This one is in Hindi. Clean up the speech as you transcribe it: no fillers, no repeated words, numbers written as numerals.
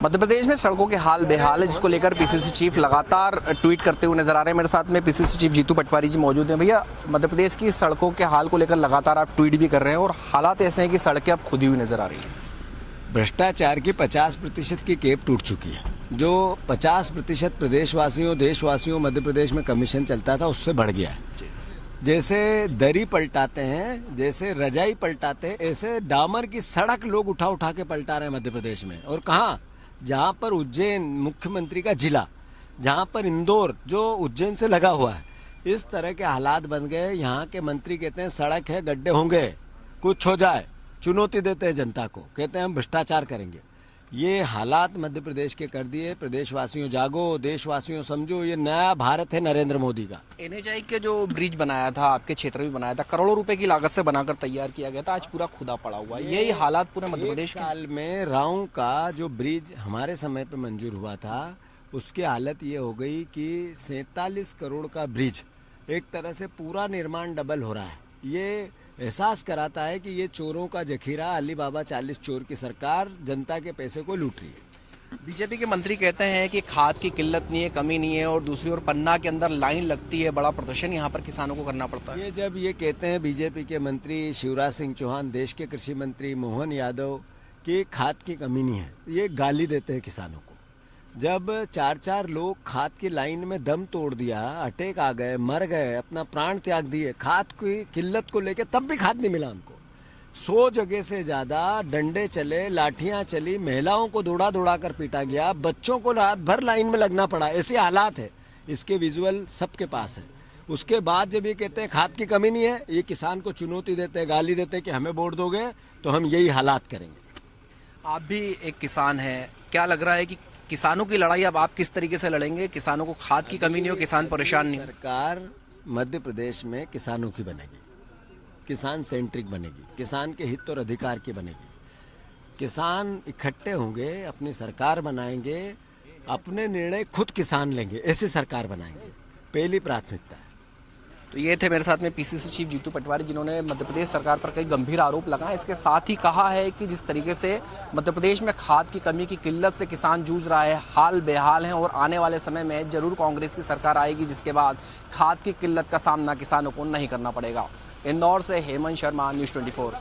मध्य प्रदेश में सड़कों के हाल बेहाल है, जिसको लेकर पीसीसी चीफ लगातार ट्वीट करते हुए नजर आ रहे हैं। मेरे साथ में पीसीसी चीफ जीतू पटवारी जी मौजूद हैं। भैया, मध्य प्रदेश की सड़कों के हाल को लेकर लगातार आप ट्वीट भी कर रहे हैं और हालात ऐसे हैं कि सड़कें अब खुदी हुई नजर आ रही हैं। भ्रष्टाचार की 50% की केप टूट चुकी है। जो 50% प्रदेशवासियों देशवासियों मध्य प्रदेश में कमीशन चलता था, उससे बढ़ गया है। जैसे दरी पलटाते हैं, जैसे रजाई पलटाते हैं, ऐसे डामर की सड़क लोग उठा उठा के पलटा रहे हैं मध्य प्रदेश में। और कहाँ? जहाँ पर उज्जैन मुख्यमंत्री का जिला, जहाँ पर इंदौर जो उज्जैन से लगा हुआ है, इस तरह के हालात बन गए। यहाँ के मंत्री कहते हैं सड़क है, गड्ढे होंगे, कुछ हो जाए, चुनौती देते हैं जनता को, कहते हैं हम भ्रष्टाचार करेंगे। ये हालात मध्य प्रदेश के कर दिए। प्रदेशवासियों जागो, देशवासियों समझो, ये नया भारत है नरेंद्र मोदी का। एनएचआई के जो ब्रिज बनाया था, आपके क्षेत्र में बनाया था, करोड़ों रुपए की लागत से बनाकर तैयार किया गया था, आज पूरा खुदा पड़ा हुआ है। यही हालात पूरे मध्य प्रदेश के। साल में राव का जो ब्रिज हमारे समय पे मंजूर हुआ था, उसकी हालत ये हो गई कि 47 करोड़ का ब्रिज एक तरह से पूरा निर्माण डबल हो रहा है। ये एहसास कराता है कि ये चोरों का जखीरा, अली बाबा 40 चोर की सरकार जनता के पैसे को लूट रही है। बीजेपी के मंत्री कहते हैं कि खाद की किल्लत नहीं है, कमी नहीं है, और दूसरी ओर पन्ना के अंदर लाइन लगती है, बड़ा प्रदर्शन यहाँ पर किसानों को करना पड़ता है। ये जब ये कहते हैं बीजेपी के मंत्री शिवराज सिंह चौहान, देश के कृषि मंत्री मोहन यादव, कि खाद की कमी नहीं है, ये गाली देते हैं किसानों को। जब 4-4 लोग खाद की लाइन में दम तोड़ दिया, अटैक आ गए, मर गए, अपना प्राण त्याग दिए खाद की किल्लत को लेके, तब भी खाद नहीं मिला उनको। 100 जगह से ज्यादा डंडे चले, लाठियां चली, महिलाओं को दौड़ा दौड़ा कर पीटा गया, बच्चों को रात भर लाइन में लगना पड़ा। ऐसे हालात है, इसके विजुअल सबके पास है। उसके बाद जब ये कहते हैं खाद की कमी नहीं है, ये किसान को चुनौती देते हैं, गाली देते हैं कि हमें वोट दोगे तो हम यही हालात करेंगे। आप भी एक किसान हैं, क्या लग रहा है कि किसानों की लड़ाई अब आप किस तरीके से लड़ेंगे? किसानों को खाद की कमी नहीं हो, किसान परेशान नहीं हो। सरकार मध्य प्रदेश में किसानों की बनेगी, किसान सेंट्रिक बनेगी, किसान के हित और अधिकार की बनेगी। किसान इकट्ठे होंगे, अपनी सरकार बनाएंगे, अपने निर्णय खुद किसान लेंगे, ऐसी सरकार बनाएंगे, पहली प्राथमिकता है। तो ये थे मेरे साथ में पीसीसी चीफ जीतू पटवारी, जिन्होंने मध्य प्रदेश सरकार पर कई गंभीर आरोप लगाए। इसके साथ ही कहा है कि जिस तरीके से मध्य प्रदेश में खाद की कमी की किल्लत से किसान जूझ रहा है, हाल बेहाल है, और आने वाले समय में जरूर कांग्रेस की सरकार आएगी, जिसके बाद खाद की किल्लत का सामना किसानों को नहीं करना पड़ेगा। इंदौर से हेमंत शर्मा, न्यूज़ 24।